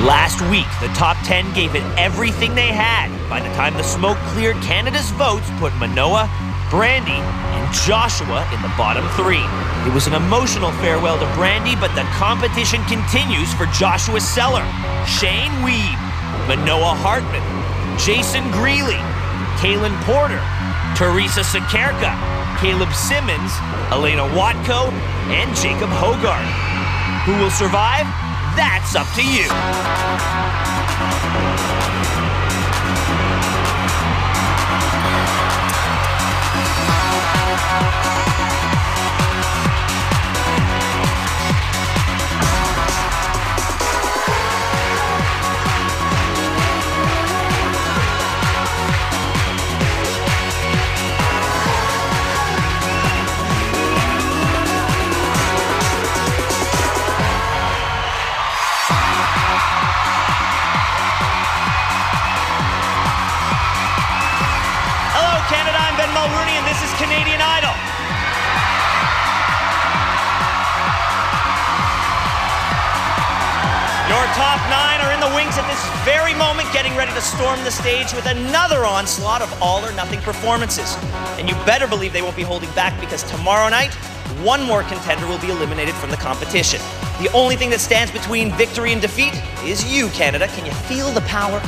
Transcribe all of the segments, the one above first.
Last week, the top 10 gave it everything they had. By the time the smoke cleared, Canada's votes put Manoa, Brandy, and Joshua in the bottom 3. It was an emotional farewell to Brandy, but the competition continues for Joshua Seller, Shane Weeb, Manoa Hartman, Jason Greeley, Kaylin Porter, Teresa Sekerka, Caleb Simmons, Elena Watko, and Jacob Hogarth. Who will survive? That's up to you. And this is Canadian Idol. Your top 9 are in the wings at this very moment, getting ready to storm the stage with another onslaught of all-or-nothing performances. And you better believe they won't be holding back, because tomorrow night, one more contender will be eliminated from the competition. The only thing that stands between victory and defeat is you, Canada. Can you feel the power?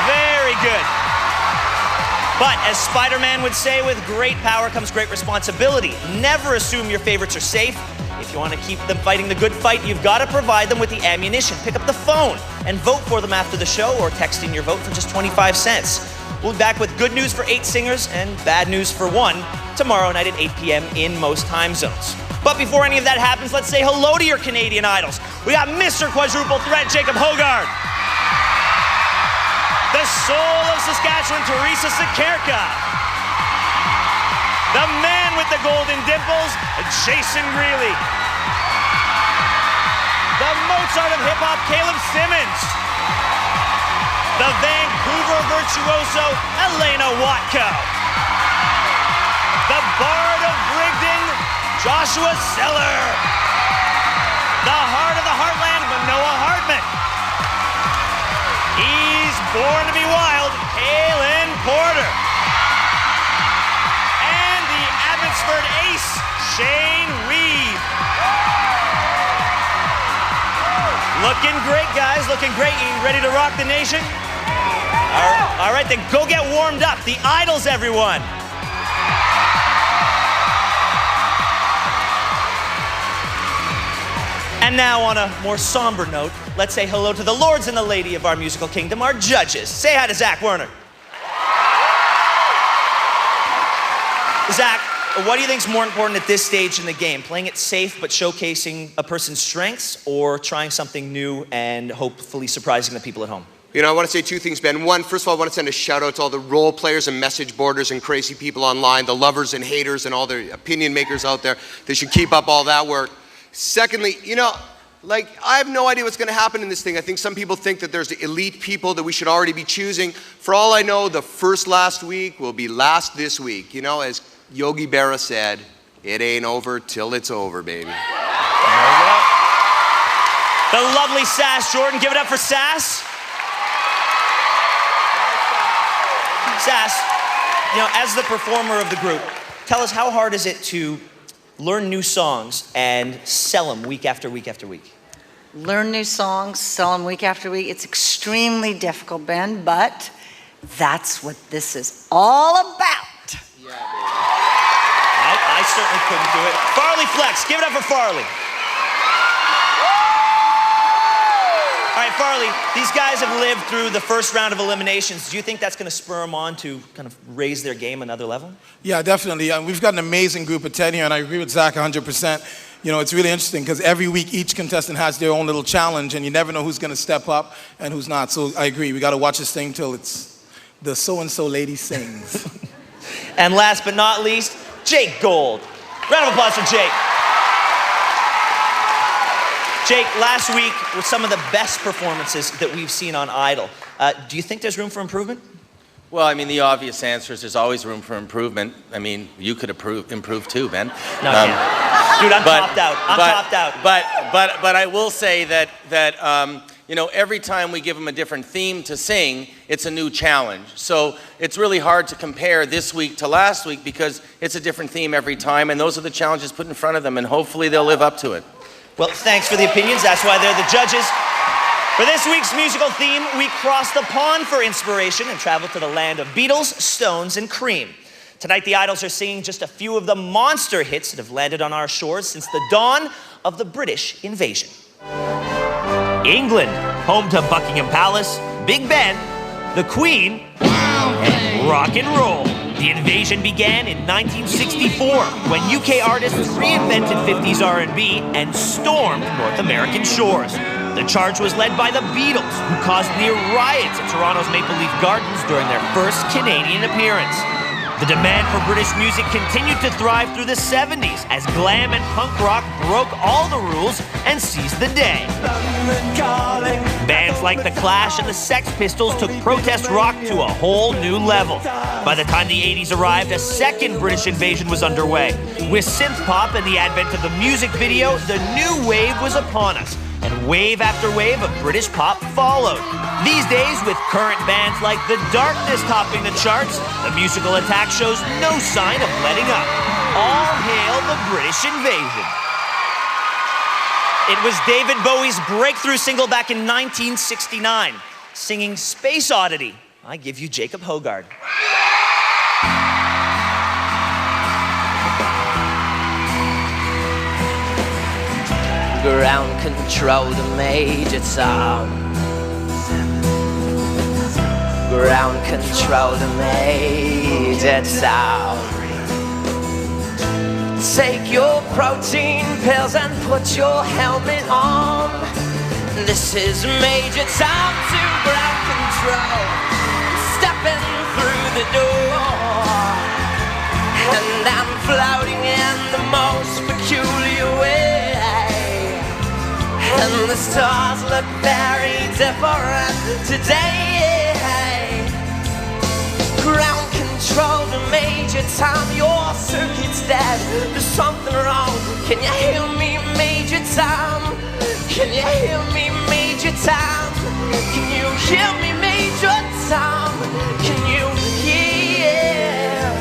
Very good. But as Spider-Man would say, with great power comes great responsibility. Never assume your favorites are safe. If you want to keep them fighting the good fight, you've got to provide them with the ammunition. Pick up the phone and vote for them after the show, or text in your vote for just 25 cents. We'll be back with good news for 8 singers and bad news for 1 tomorrow night at 8 p.m. in most time zones. But before any of that happens, let's say hello to your Canadian Idols. We got Mr. Quadruple Threat, Jacob Hogarth. The soul of Saskatchewan, Teresa Sekerka. The man with the golden dimples, Jason Greeley. The Mozart of hip-hop, Caleb Simmons. The Vancouver virtuoso, Elena Watko. The Bard of Brigden, Joshua Seller. The heart of the heartland, Manoa Hartman. He's born to be wild, Kaylin Porter. And the Abbotsford ace, Shane Weeb. Looking great, guys, looking great. You ready to rock the nation? All right, then go get warmed up. The Idols, everyone. And now, on a more somber note, let's say hello to the lords and the lady of our musical kingdom, our judges. Say hi to Zach Werner. Zach, what do you think is more important at this stage in the game? Playing it safe but showcasing a person's strengths, or trying something new and hopefully surprising the people at home? You know, I want to say 2 things, Ben. One, first of all, I want to send a shout out to all the role players and message boarders and crazy people online, the lovers and haters and all the opinion makers out there. They should keep up all that work. Secondly, you know, like, I have no idea what's going to happen in this thing. I think some people think that there's elite people that we should already be choosing. For all I know, the first last week will be last this week. You know, as Yogi Berra said, it ain't over till it's over, baby. There we go. The lovely Sass Jordan. Give it up for Sass. Sass, you know, as the performer of the group, tell us, how hard is it to learn new songs and sell them week after week after week? Learn new songs, sell them week after week. It's extremely difficult, Ben, but that's what this is all about. Yeah, baby. I certainly couldn't do it. Farley Flex, give it up for Farley. All right, Farley, these guys have lived through the first round of eliminations. Do you think that's going to spur them on to kind of raise their game another level? Yeah, definitely. We've got an amazing group of 10 here, and I agree with Zach 100%. You know, it's really interesting because every week each contestant has their own little challenge, and you never know who's going to step up and who's not. So I agree. We got to watch this thing till it's the so-and-so lady sings. And last but not least, Jake Gold. Round of applause for Jake. Jake, last week was some of the best performances that we've seen on Idol. Do you think there's room for improvement? Well, I mean, the obvious answer is there's always room for improvement. I mean, you could improve too, Ben. No, dude, I'm topped out. I'm topped out. But I will say that you know, every time we give them a different theme to sing, it's a new challenge. So it's really hard to compare this week to last week because it's a different theme every time, and those are the challenges put in front of them, and hopefully they'll live up to it. Well, thanks for the opinions. That's why they're the judges. For this week's musical theme, we cross the pond for inspiration and travel to the land of Beatles, Stones, and Cream. Tonight, the Idols are singing just a few of the monster hits that have landed on our shores since the dawn of the British invasion. England, home to Buckingham Palace, Big Ben, the Queen, and rock and roll. The invasion began in 1964 when UK artists reinvented 50s R&B and stormed North American shores. The charge was led by the Beatles, who caused near riots at Toronto's Maple Leaf Gardens during their first Canadian appearance. The demand for British music continued to thrive through the 70s as glam and punk rock broke all the rules and seized the day. Bands like The Clash and the Sex Pistols took protest rock to a whole new level. By the time the 80s arrived, a second British invasion was underway. With synth pop and the advent of the music video, the new wave was upon us, and wave after wave of British pop followed. These days, with current bands like The Darkness topping the charts, the musical attack shows no sign of letting up. All hail the British invasion. It was David Bowie's breakthrough single back in 1969, singing Space Oddity. I give you Jacob Hogard. Ground control to Major Tom. Ground control to Major Tom. Take your protein pills and put your helmet on. This is Major Tom to ground control. Stepping through the door, and I'm floating in the most peculiar way. And the stars look very different today. Ground control to Major Tom, your circuit's dead. There's something wrong. Can you hear me, Major Tom? Can you hear me, Major Tom? Can you hear me, Major Tom? Can you hear?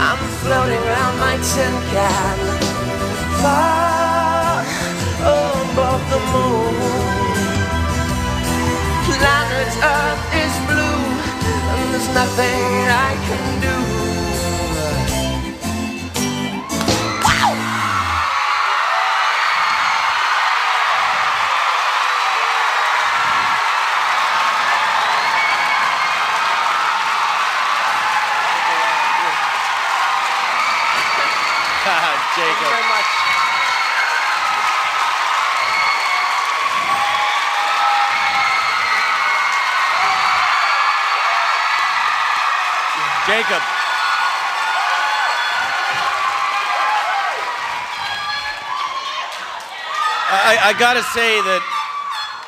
I'm floating around my tin can, far above the moon. Planet Earth is blue, and there's nothing I can do. Jacob. Thank you very much. Jacob. I gotta say that,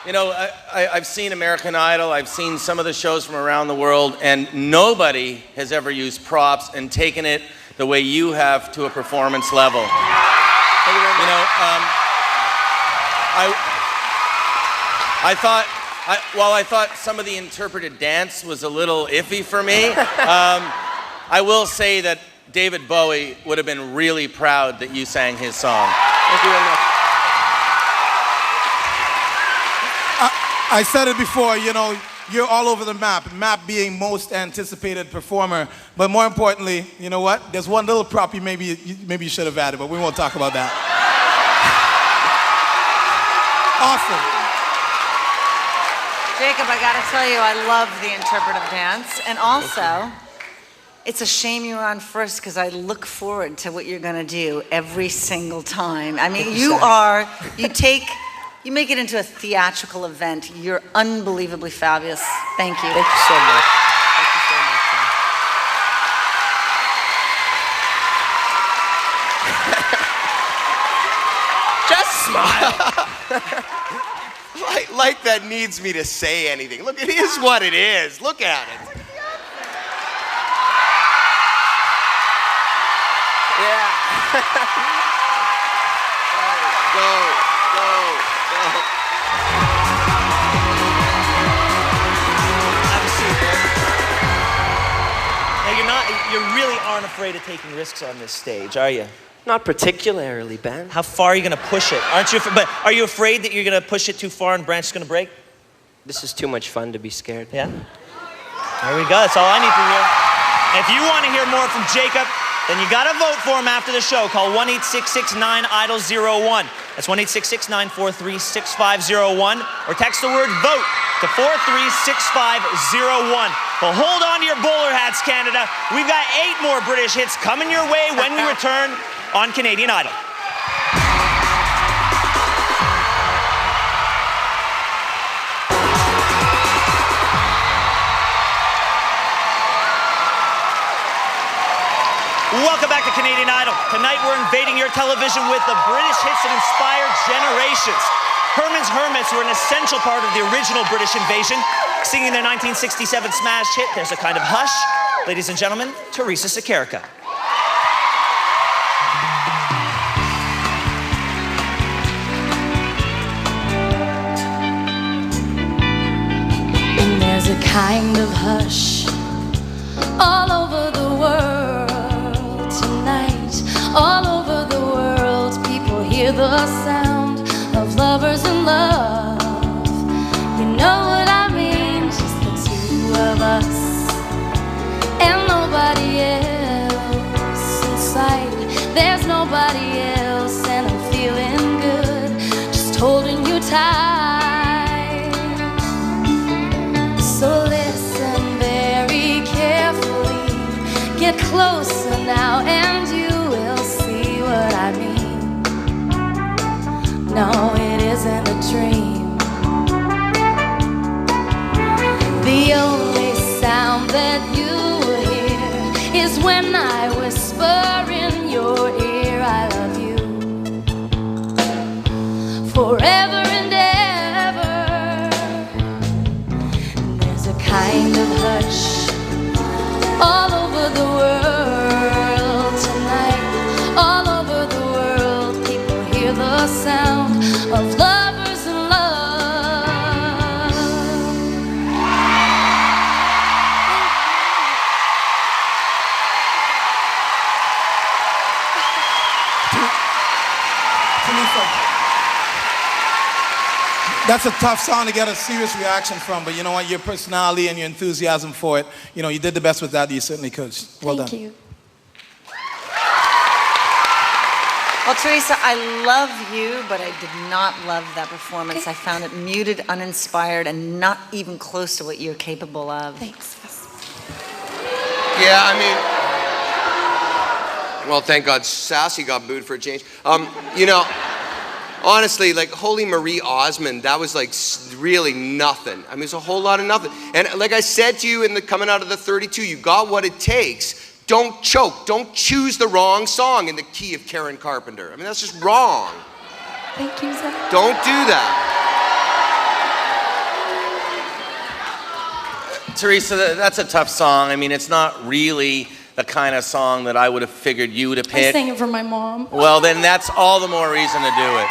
you know, I've seen American Idol, I've seen some of the shows from around the world, and nobody has ever used props and taken it the way you have to a performance level. Thank you very much. You know, while I thought some of the interpreted dance was a little iffy for me, I will say that David Bowie would have been really proud that you sang his song. Thank you very much. I said it before, you know, you're all over the map. Map being most anticipated performer. But more importantly, you know what? There's one little prop maybe you should have added, but we won't talk about that. Awesome. Jacob, I gotta tell you, I love the interpretive dance. And also, it's a shame you were on first because I look forward to what you're gonna do every single time. I mean, you make it into a theatrical event. You're unbelievably fabulous. Thank you. Thank you so much. Thank you so much. Just smile. Like that needs me to say anything. Look, it is what it is. Look at it. Have a seat, bro. Now, you really aren't afraid of taking risks on this stage, are you? Not particularly, Ben. How far are you going to push it? Aren't you? But are you afraid that you're going to push it too far and branch is going to break? This is too much fun to be scared. Yeah. There we go. That's all I need to hear. If you want to hear more from Jacob, then you got to vote for him after the show. Call 1-866-9-IDOL-01. That's 1-866-943-6501. Or text the word VOTE to 436-501. But hold on to your bowler hats, Canada. We've got 8 more British hits coming your way when we return on Canadian Idol. Welcome back to Canadian Idol. Tonight we're invading your television with the British hits that inspired generations. Herman's Hermits were an essential part of the original British invasion, singing their 1967 smash hit, There's a Kind of Hush. Ladies and gentlemen, Teresa Sakarica. There's a kind of hush all over the world tonight. All over the world, people hear the sound of lovers in love. You know what I mean? Just the two of us and nobody else in sight. There's nobody else, and I'm feeling good, just holding you tight. So listen very carefully, get closer now and you will see what I mean. No, it isn't a dream. The only sound that you will hear is when I whisper in your ear, I love you forever and ever. There's a kind of hush all over the world tonight. All over the world, people hear the sound of lovers in love. That's a tough song to get a serious reaction from, but you know what? Your personality and your enthusiasm for it, you know, you did the best with that. You certainly could. Well done. Thank you. Well, Teresa, I love you, but I did not love that performance. I found it muted, uninspired, and not even close to what you're capable of. Thanks. Yeah, I mean, well, thank God Sassy got booed for a change. You know, honestly, like Holy Marie Osmond, that was like really nothing. I mean, it's a whole lot of nothing. And like I said to you in the coming out of the 32, you got what it takes. Don't choke. Don't choose the wrong song in the key of Karen Carpenter. I mean, that's just wrong. Thank you, Zach. Don't do that. Teresa, that's a tough song. I mean, it's not really the kind of song that I would have figured you to pick. I sang it for my mom. Well, then that's all the more reason to do it.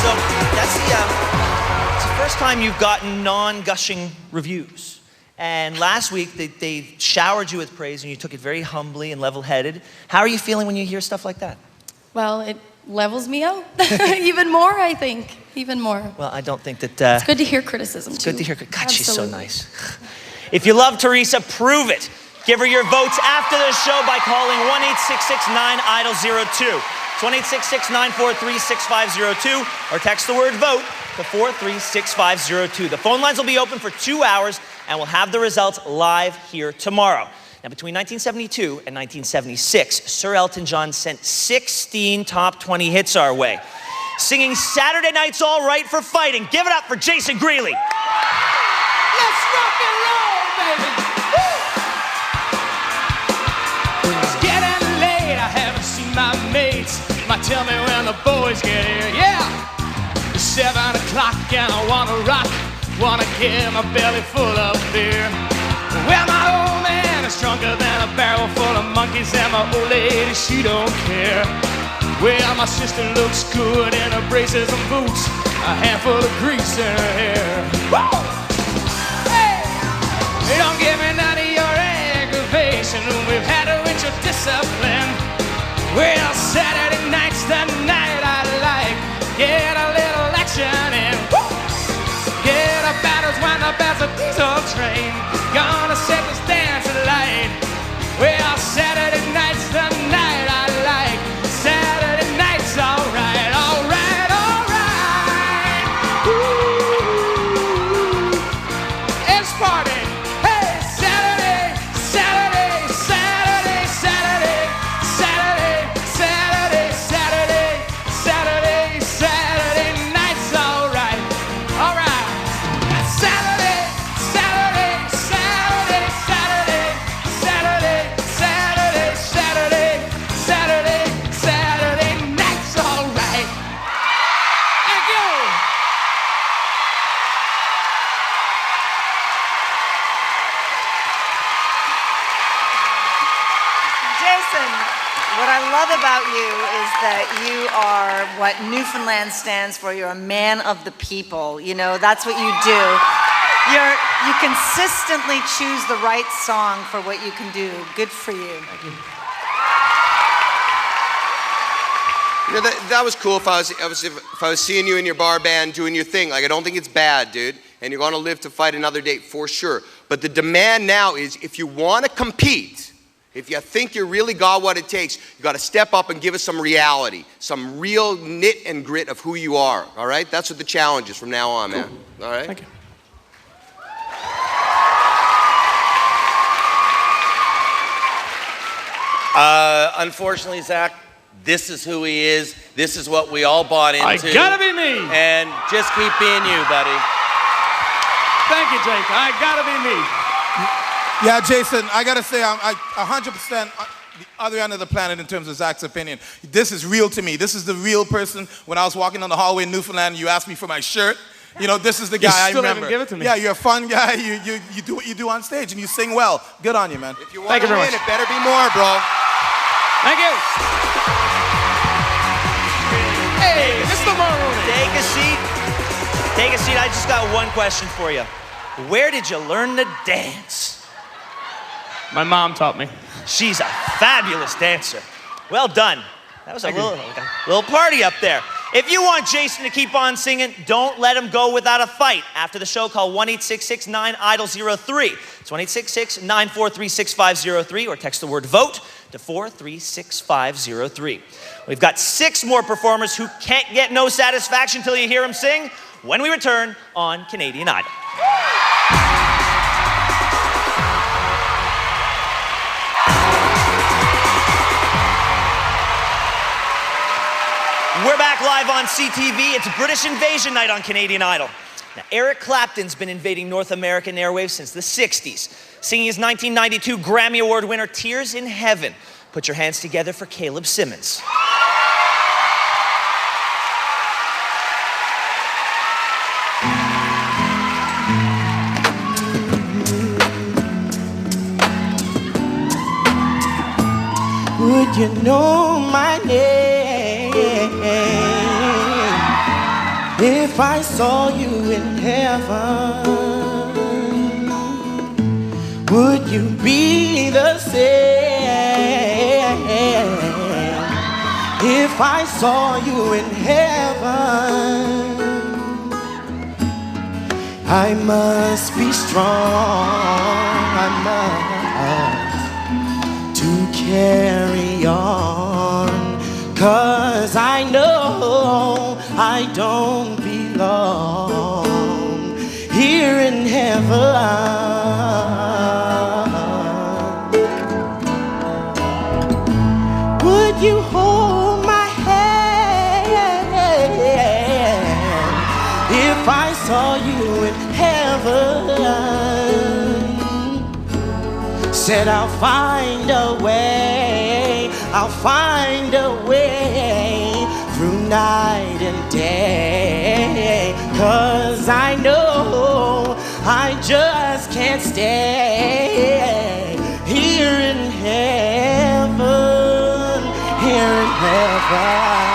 So that's it's the first time you've gotten non-gushing reviews. And last week, they showered you with praise and you took it very humbly and level-headed. How are you feeling when you hear stuff like that? Well, it levels me out even more, I think. Even more. Well, I don't think that... It's good to hear criticism, it's too. good to hear... God, she's so Absolutely. nice. If you love Teresa, prove it. Give her your votes after the show by calling 1-866-9-IDOL-02. It's 1-866-943-6502, or text the word VOTE to 436-502. The phone lines will be open for 2 hours, and we'll have the results live here tomorrow. Now, between 1972 and 1976, Sir Elton John sent 16 top 20 hits our way. Singing Saturday Night's All Right for Fighting. Give it up for Jason Greeley. Let's rock and roll, baby. Woo! It's getting late, I haven't seen my mates. Might tell me when the boys get here, yeah. It's 7 o'clock and I wanna rock. wanna get my belly full of beer. Well, my old man is drunker than a barrel full of monkeys, and my old lady, she don't care. Well, my sister looks good in her braces and boots, a handful of grease in her hair. Woo! Hey! Don't give me none of your aggravation. We've had to reach your discipline. Well, Saturday night's the night I like. Get a little action in. Woo! Get a battles wind up as a diesel train. Gonna set this dance alight. Well, Saturday night's the night I like. Saturday night's alright, alright, alright. Ooh, it's party. Hey, Saturday, Saturday, Saturday, Saturday, Saturday, Saturday, Saturday, Saturday, Saturday night's alright, alright. Saturday, Saturday, Saturday, Saturday, Saturday, Saturday, Saturday, Saturday, Saturday night's alright. Thank you. Jason, what I love about you is that you are what Newfoundland stands for. You're a man of the people. You know, that's what you do. You consistently choose the right song for what you can do. Good for you. Thank you. You know, that was cool if I was seeing you in your bar band doing your thing. Like, I don't think it's bad, dude. And you're going to live to fight another day for sure. But the demand now is, if you want to compete, if you think you really got what it takes, you got to step up and give us some reality, some real knit and grit of who you are. All right? That's what the challenge is from now on, man. All right? Thank you. Unfortunately, Zach, this is who he is. This is what we all bought into. I gotta be me. And just keep being you, buddy. Thank you, Jake. I gotta be me. Yeah, Jason, I gotta say, I'm 100% the other end of the planet in terms of Zach's opinion. This is real to me. This is the real person. When I was walking down the hallway in Newfoundland, you asked me for my shirt. You know, this is the guy I remember. Haven't given it to me. Yeah, you're a fun guy. You do what you do on stage, and you sing well. Good on you, man. If you want to win, it better be more, bro. Thank you. Hey, Mr. Maroney. Take a seat. Take a seat. I just got one question for you. Where did you learn to dance? My mom taught me. She's a fabulous dancer. Well done. That was a little party up there. If you want Jason to keep on singing, don't let him go without a fight. After the show, call 1-866-9-IDOL-03. It's 1-866-943-6503, or text the word VOTE to 436-503. We've got 6 more performers who can't get no satisfaction till you hear them sing when we return on Canadian Idol. We're back live on CTV. It's British Invasion Night on Canadian Idol. Now, Eric Clapton's been invading North American airwaves since the 60s, singing his 1992 Grammy Award winner, Tears in Heaven. Put your hands together for Caleb Simmons. Would you know my name if I saw you in heaven? Would you be the same if I saw you in heaven? I must be strong, I must, to carry on, 'cause I know I don't belong here in heaven. Would you hold my hand if I saw you in heaven? Said I'll find a way, I'll find a way through night and day, 'cause I know I just can't stay here in heaven, here in heaven.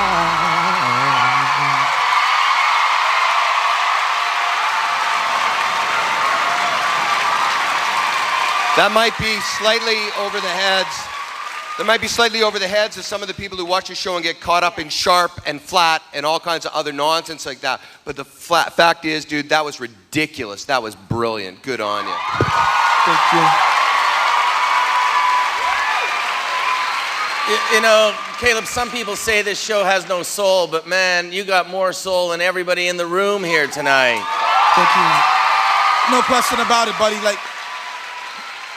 That might be slightly over the heads. That might be slightly over the heads of some of the people who watch the show and get caught up in sharp and flat and all kinds of other nonsense like that. But the fact is, dude, that was ridiculous. That was brilliant. Good on you. Thank you. You know, Caleb, some people say this show has no soul, but man, you got more soul than everybody in the room here tonight. Thank you. No question about it, buddy. Like,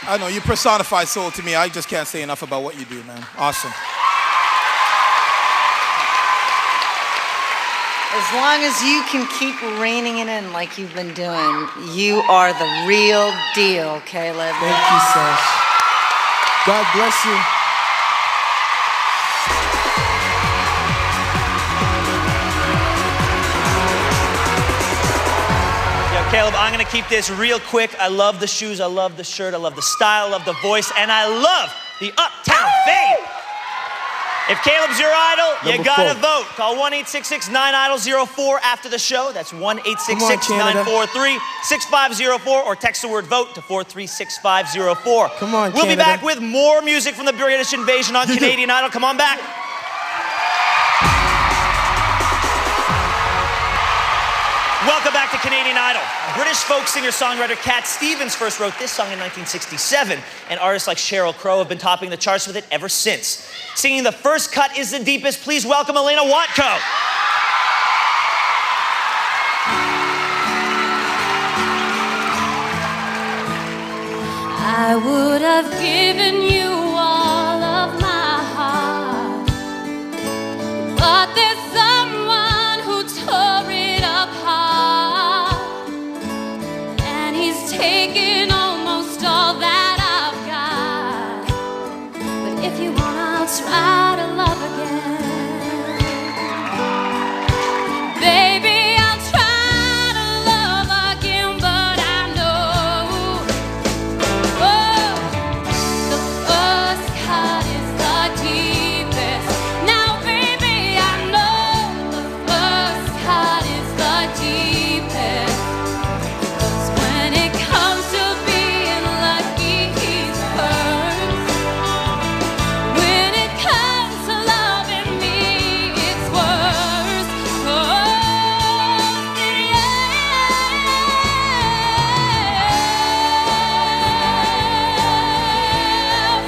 I know, you personify soul to me. I just can't say enough about what you do, man. Awesome. As long as you can keep reining it in like you've been doing, you are the real deal, Caleb. Thank you, Sash. God bless you. Caleb, I'm going to keep this real quick. I love the shoes, I love the shirt, I love the style, I love the voice, and I love the Uptown Fade. If Caleb's your idol, you got to vote. Call 1-866-9-IDOL-04 after the show. That's 1-866-943-6504, or text the word VOTE to 436-504. Come on, We'll Canada. be back with more music from the British Invasion on Canadian Idol. Come on back. Welcome back to Canadian Idol. British folk singer-songwriter Cat Stevens first wrote this song in 1967, and artists like Sheryl Crow have been topping the charts with it ever since. Singing the first cut is the deepest. Please welcome Elena Watko. I would have given you all of my heart, but there's someone who tore it apart, and he's taken almost all that I've got. But if you want, I'll try to love again. Baby, I'll try to love again, but I know, oh, the first cut is the deepest. Now, baby, I know the first cut is the deepest. 'Cause when it comes to being lucky, he's first. When it comes to loving me, it's worse. Oh, yeah.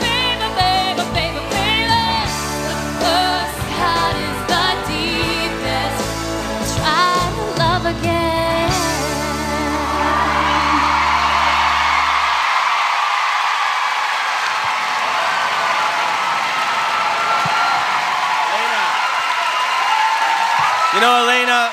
Baby, baby, baby, baby. The first cut is the deepest. Try to love again. You know, Elena,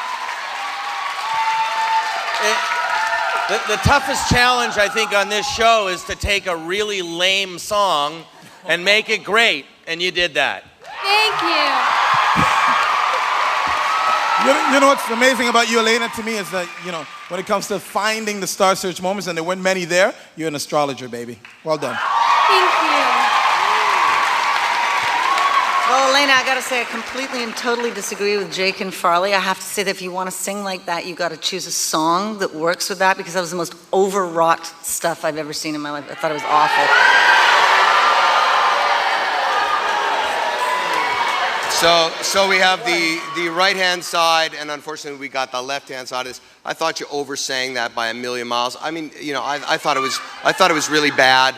the toughest challenge, I think, on this show is to take a really lame song and make it great, and you did that. Thank you. You know what's amazing about you, Elena, to me is that, you know, when it comes to finding the Star Search moments, and there weren't many there, you're an astrologer, baby. Well done. Thank you. Well, Elena, I gotta say, I completely and totally disagree with Jake and Farley. I have to say that if you want to sing like that, you gotta choose a song that works with that, because that was the most overwrought stuff I've ever seen in my life. I thought it was awful. So we have the right-hand side, and unfortunately we got the left-hand side of this. I thought you oversang that by a million miles. I mean, you know, I thought it was really bad.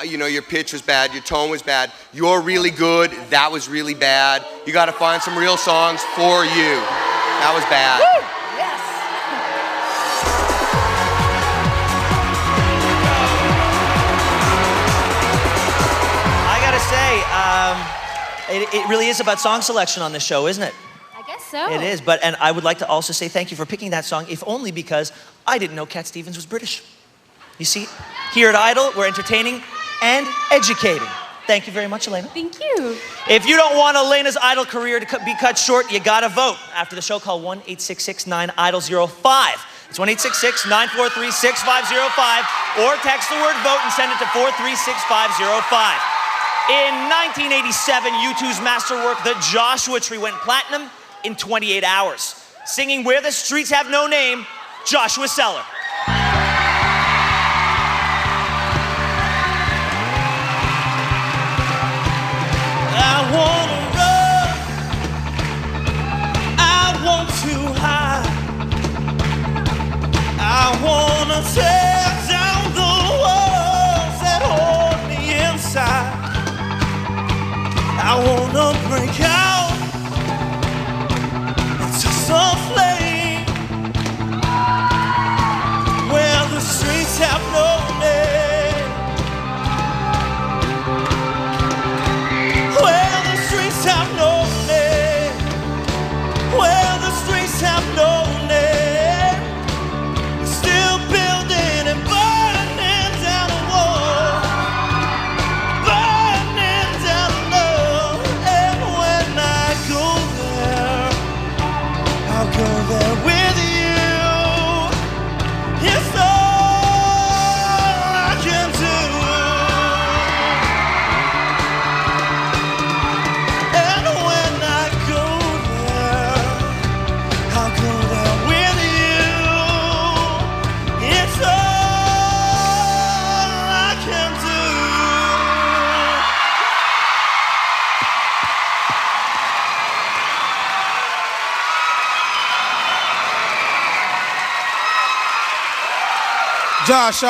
You know, your pitch was bad, your tone was bad. You're really good, that was really bad. You got to find some real songs for you. That was bad. Woo! Yes! I gotta say, it really is about song selection on this show, isn't it? I guess so. It is, and I would like to also say thank you for picking that song, if only because I didn't know Cat Stevens was British. You see, here at Idol, we're entertaining and educating. Thank you very much, Elena. Thank you. If you don't want Elena's Idol career to be cut short, you gotta vote. After the show, call 1-866-9-IDOL-05. It's 1-866-943-6505, or text the word vote and send it to 436-505. In 1987, U2's masterwork, The Joshua Tree, went platinum in 28 hours. Singing Where the Streets Have No Name, Joshua Seller. I wanna run, I want to hide, I wanna tear down the walls that hold me inside, I wanna break out into some flame where the streets have no name, where the streets have no name, where the streets have no name, still building and burning down a wall, burning down love, and when I go there, I'll go there with you. It's all I can do. And when I go there, I'll go there with you. It's all I can do. Josh,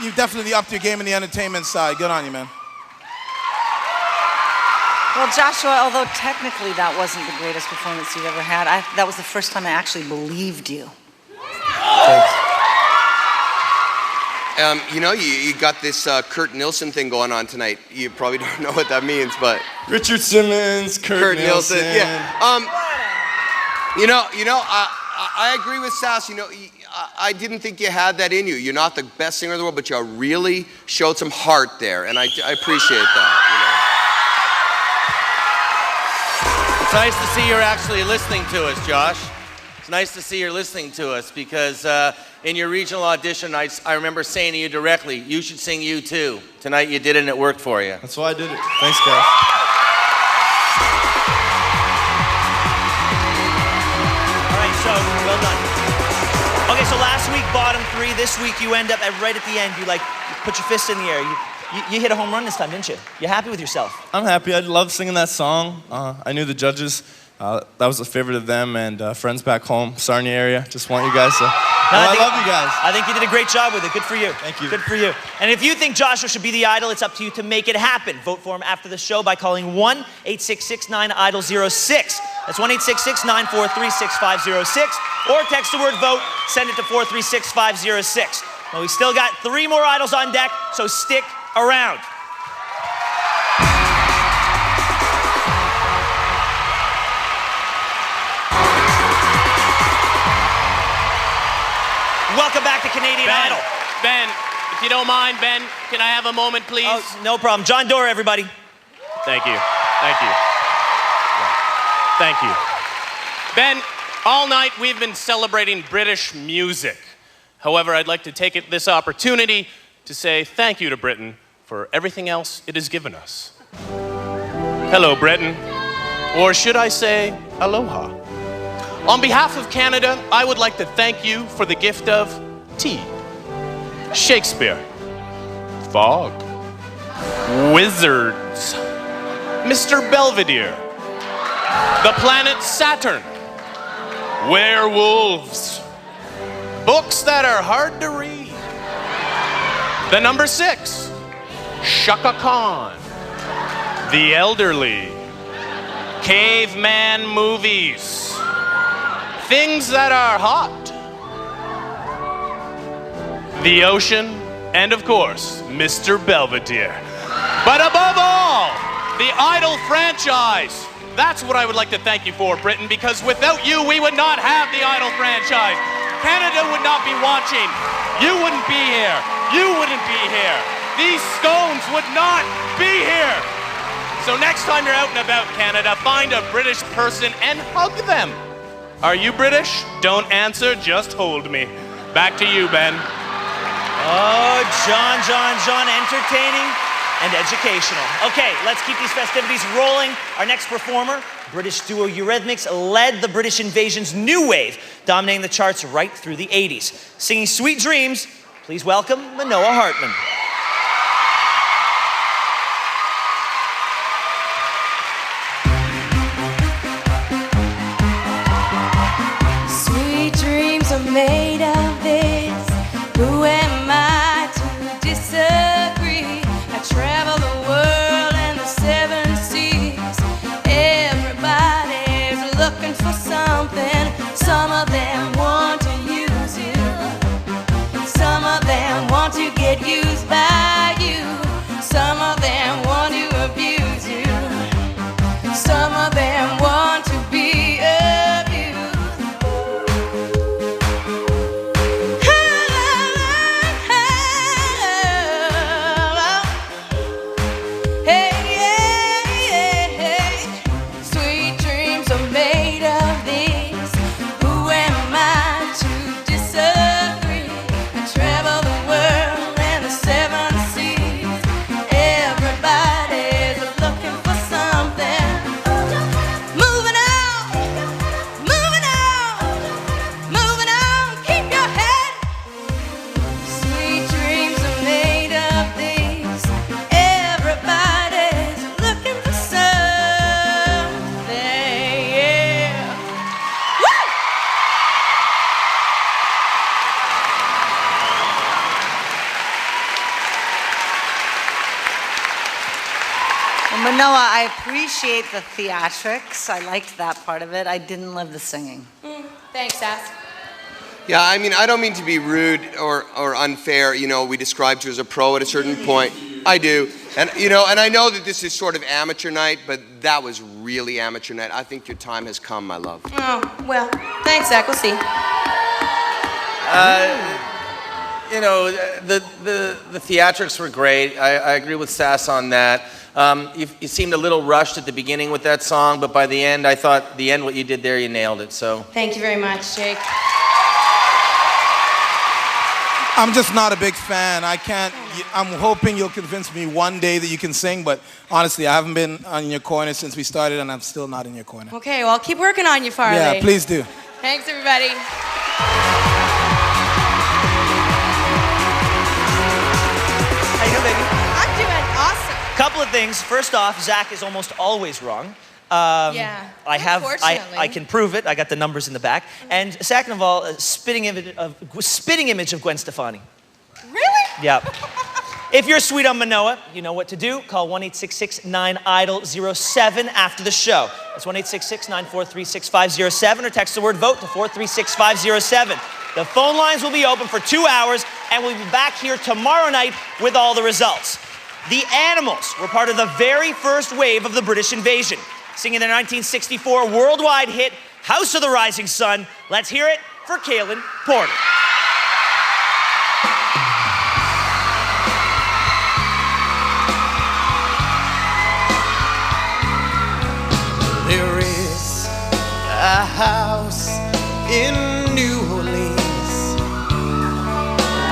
you definitely upped your game in the entertainment side. Good on you, man. Well, Joshua, although technically that wasn't the greatest performance you've ever had, that was the first time I actually believed you. You know, you got this Kurt Nilsson thing going on tonight. You probably don't know what that means, but Richard Simmons, Kurt Nilsson. Yeah. I agree with Sass. You know, I didn't think you had that in you. You're not the best singer in the world, but you really showed some heart there, and I appreciate that. It's nice to see you're actually listening to us, Josh. It's nice to see you're listening to us because in your regional audition, I remember saying to you directly, you should sing U2. Tonight you did it and it worked for you. That's why I did it. Thanks, guys. All right, so well done. Okay, so last week, bottom three. This week, you end up right at the end. You put your fist in the air. You hit a home run this time, didn't you? You happy with yourself? I'm happy. I love singing that song. I knew the judges. That was a favorite of them and friends back home, Sarnia area. Just want you guys to... I love you guys. I think you did a great job with it. Good for you. Thank you. Good for you. And if you think Joshua should be the idol, it's up to you to make it happen. Vote for him after the show by calling 1-866-9-IDOL-06. That's 1-866-943-6506. Or text the word vote, send it to 436-506. Well, we still got 3 more idols on deck, so stick around. Welcome back to Canadian Idol. Ben, if you don't mind, Ben, can I have a moment, please? Oh, no problem. John Doerr, everybody. Thank you. Thank you. Thank you. Ben, all night we've been celebrating British music. However, I'd like to take this opportunity to say thank you to Britain for everything else it has given us. Hello, Britain. Or should I say, aloha. On behalf of Canada, I would like to thank you for the gift of tea, Shakespeare, fog, wizards, Mr. Belvedere, the planet Saturn, werewolves, books that are hard to read, the number 6, Shaka Khan, the elderly, caveman movies, things that are hot, the ocean, and of course, Mr. Belvedere. But above all, the Idol franchise. That's what I would like to thank you for, Britain, because without you, we would not have the Idol franchise. Canada would not be watching. You wouldn't be here. You wouldn't be here. These scones would not be here. So next time you're out and about, Canada, find a British person and hug them. Are you British? Don't answer, just hold me. Back to you, Ben. Oh, John, entertaining and educational. Okay, let's keep these festivities rolling. Our next performer, British duo Eurythmics, led the British Invasion's new wave, dominating the charts right through the 80s. Singing Sweet Dreams, please welcome Manoa Hartman. Sweet dreams are made of this. Who am I to disagree? I travel the world and the 7 seas. Everybody's looking for something. Some of them want to use you. Some of them want to get used by you. Some of them want to abuse you. Some of them want to be abused. Hey, sweet dreams are made of this. Who am I to disagree? I travel the world and the 7 seas. Everybody's looking for something. Moving on, moving on, moving on. Keep your head. Sweet dreams are made of these. Everybody's looking for something. Yeah. Woo! Well, Manoa, I appreciate the theatrics. I liked that part of it. I didn't love the singing. Thanks, Ass. Yeah, I mean, I don't mean to be rude or unfair. You know, we described you as a pro at a certain point. I do. And, you know, and I know that this is sort of amateur night, but that was really amateur night. I think your time has come, my love. Oh, well, thanks, Zach. We'll see. You know, the theatrics were great. I agree with Sass on that. You seemed a little rushed at the beginning with that song, but by the end, I thought what you did there, you nailed it. So Thank you very much, Jake. I'm just not a big fan. I'm hoping you'll convince me one day that you can sing, but honestly, I haven't been in your corner since we started, and I'm still not in your corner. Okay, well, I'll keep working on you, Farley. Yeah, please do. Thanks, everybody. How you doing, baby? I'm doing awesome. Couple of things. First off, Zach is almost always wrong. Yeah, unfortunately. I can prove it. I got the numbers in the back. And second of all, spitting image of Gwen Stefani. Really? Yeah. If you're sweet on Manoa, you know what to do. Call 1-866-9-IDOL-07 after the show. That's 1-866-943-6507 or text the word VOTE to 436-507. The phone lines will be open for 2 hours, and we'll be back here tomorrow night with all the results. The Animals were part of the very first wave of the British invasion, singing their 1964 worldwide hit, House of the Rising Sun. Let's hear it for Kaylin Porter. There is a house in New Orleans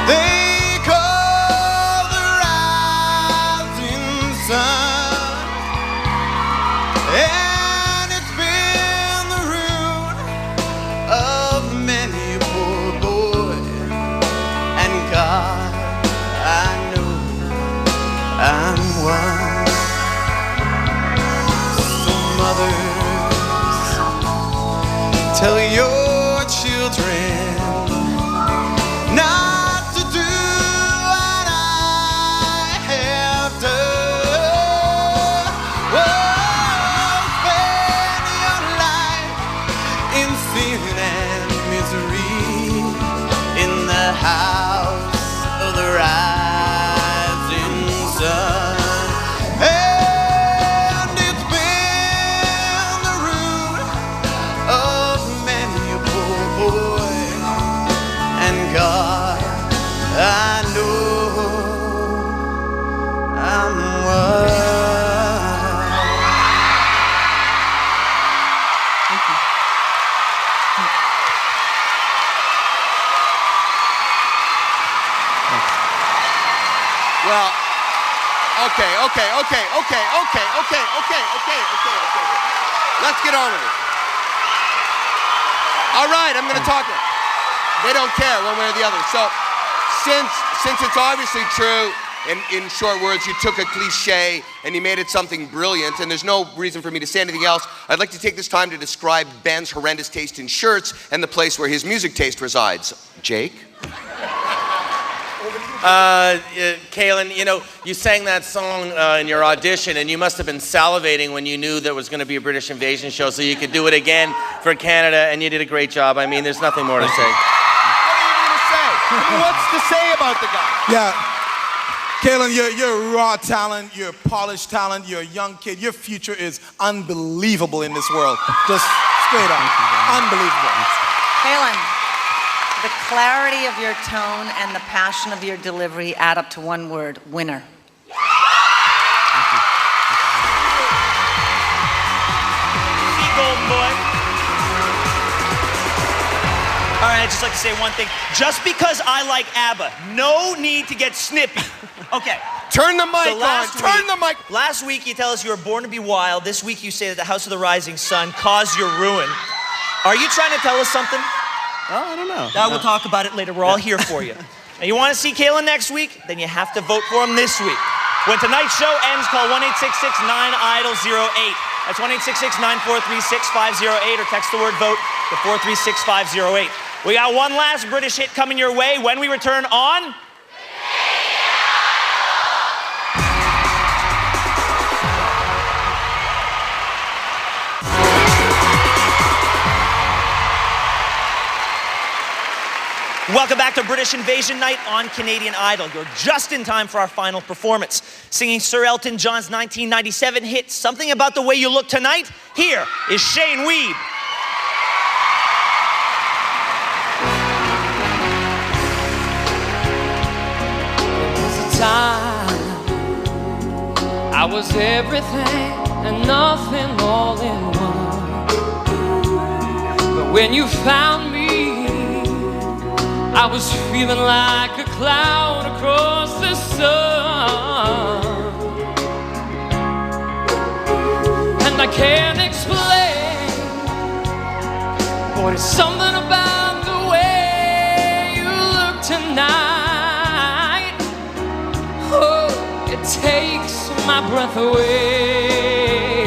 they call the Rising Sun, and it's been the ruin of many a poor boy. And God, I know I'm one. Some others tell your children not to do what I have done. Oh, spend your life in sin and misery in the house of the rising sun. And it's been the root of many a poor boy. And God, I know I'm one. Well, okay. Let's get on with it. All right, I'm going to talk. They don't care one way or the other. So, since it's obviously true, in short words, you took a cliche and you made it something brilliant, and there's no reason for me to say anything else, I'd like to take this time to describe Ben's horrendous taste in shirts and the place where his music taste resides. Jake? Kaylin, you know, you sang that song in your audition, and you must have been salivating when you knew there was going to be a British invasion show, so you could do it again for Canada, and you did a great job. I mean, there's nothing more to say. What are you going to say? What's to say about the guy? Yeah. Kaylin, you're a raw talent, you're a polished talent, you're a young kid. Your future is unbelievable in this world. Just straight up. Unbelievable. Kaylin, the clarity of your tone and the passion of your delivery add up to one word: winner. Golden boy. All right, I'd just like to say one thing. Just because I like ABBA, no need to get snippy. Okay. Turn the mic on. Turn the mic. Last week you tell us you were born to be wild. This week you say that the House of the Rising Sun caused your ruin. Are you trying to tell us something? Oh, I don't know. We'll talk about it later. We're all here for you. Now, you want to see Kaylin next week? Then you have to vote for him this week. When tonight's show ends, call 1-866-9-IDOL-08. That's 1-866-943-6508, or text the word vote to 436-508. We got one last British hit coming your way when we return on... Welcome back to British Invasion Night on Canadian Idol. You're just in time for our final performance. Singing Sir Elton John's 1997 hit, Something About the Way You Look Tonight, here is Shane Weeb. Time I was everything and nothing all in one. But when you found me, I was feeling like a cloud across the sun. And I can't explain, but it's something about the way you look tonight. Oh, it takes my breath away.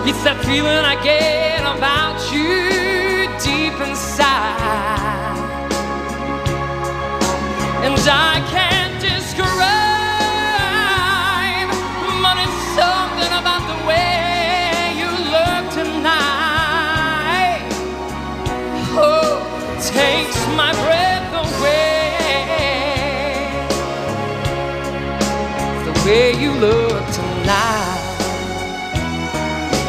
It's that feeling I get about you deep inside. And I can't describe, but it's something about the way you look tonight. Oh, it takes my breath away. The way you look tonight.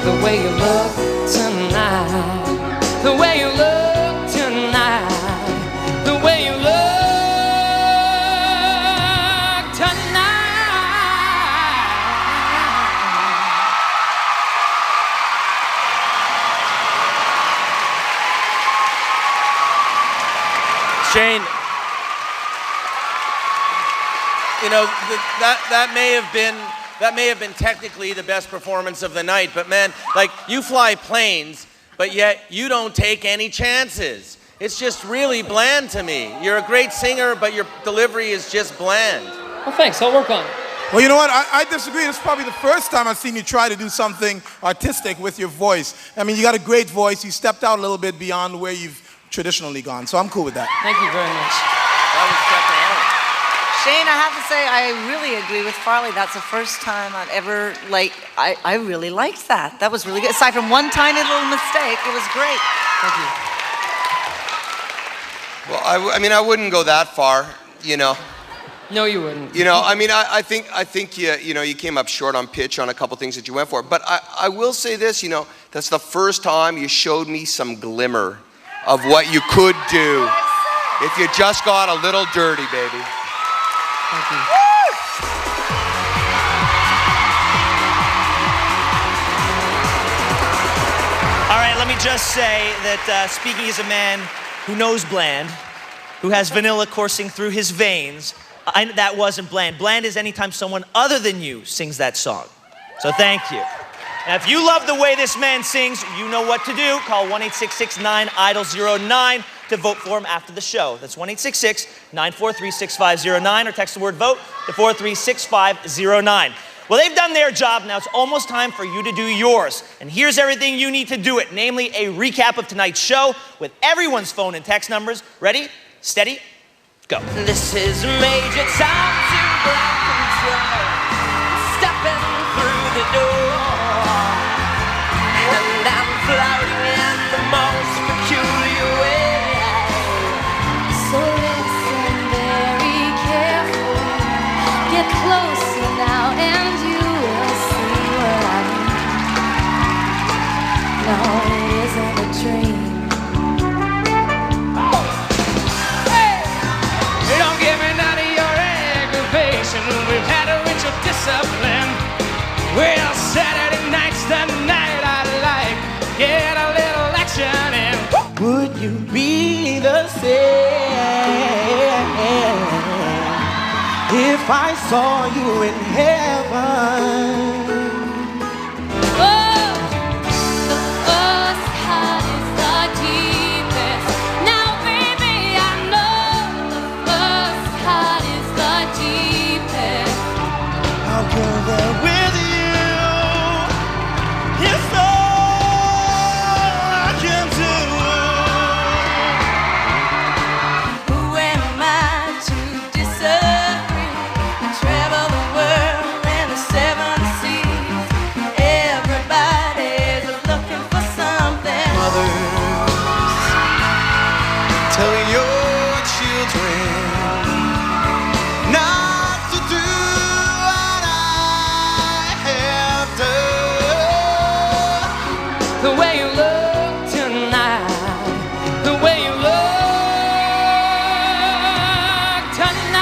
The way you look tonight. The way you look tonight. The way you look. Shane, you know, that may have been technically the best performance of the night, but man, like, you fly planes, but yet you don't take any chances. It's just really bland to me. You're a great singer, but your delivery is just bland. Well, thanks. I'll work on it. Well, you know what? I disagree. This is probably the first time I've seen you try to do something artistic with your voice. I mean, you got a great voice. You stepped out a little bit beyond where you've traditionally gone, so I'm cool with that. Thank you very much. That was stepping out. Shane, I have to say, I really agree with Farley. That's the first time I've ever, I really liked that. That was really good. Aside from one tiny little mistake, it was great. Thank you. Well, I mean, I wouldn't go that far, you know. No, you wouldn't. You know, I mean, I think you came up short on pitch on a couple things that you went for. But I will say this, you know, that's the first time you showed me some glimmer of what you could do if you just got a little dirty, baby. Thank you. All right, let me just say that speaking as a man who knows bland, who has vanilla coursing through his veins, That wasn't bland. Bland is anytime someone other than you sings that song. So thank you. Now, if you love the way this man sings, you know what to do. Call 1-866-9-IDOL-09 to vote for him after the show. That's 1-866-943-6509 or text the word vote to 436-6509. Well, they've done their job. Now it's almost time for you to do yours. And here's everything you need to do it, namely a recap of tonight's show with everyone's phone and text numbers. Ready, steady, go. This is major time to ground control. Stepping through the door, and I'm floating in the most peculiar way. So listen very carefully. Get closer now and you will see what I mean. No, it isn't a dream. You don't give me none of your aggravation. We've had a ritual discipline. Well, Saturday night's the night I like. Get a little action in. Would you be the same if I saw you in heaven? The way you look tonight, the way you look tonight.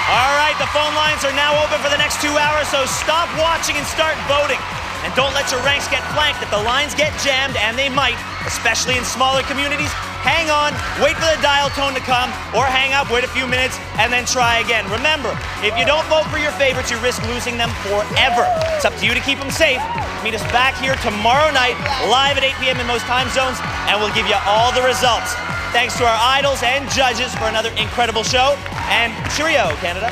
All right, the phone lines are now open for the next 2 hours, so stop watching and start voting. And don't let your ranks get flanked. If the lines get jammed, and they might, especially in smaller communities, hang on, wait for the dial tone to come, or hang up, wait a few minutes, and then try again. Remember, if you don't vote for your favorites, you risk losing them forever. It's up to you to keep them safe. Meet us back here tomorrow night, live at 8 p.m. in most time zones, and we'll give you all the results. Thanks to our idols and judges for another incredible show, and cheerio, Canada.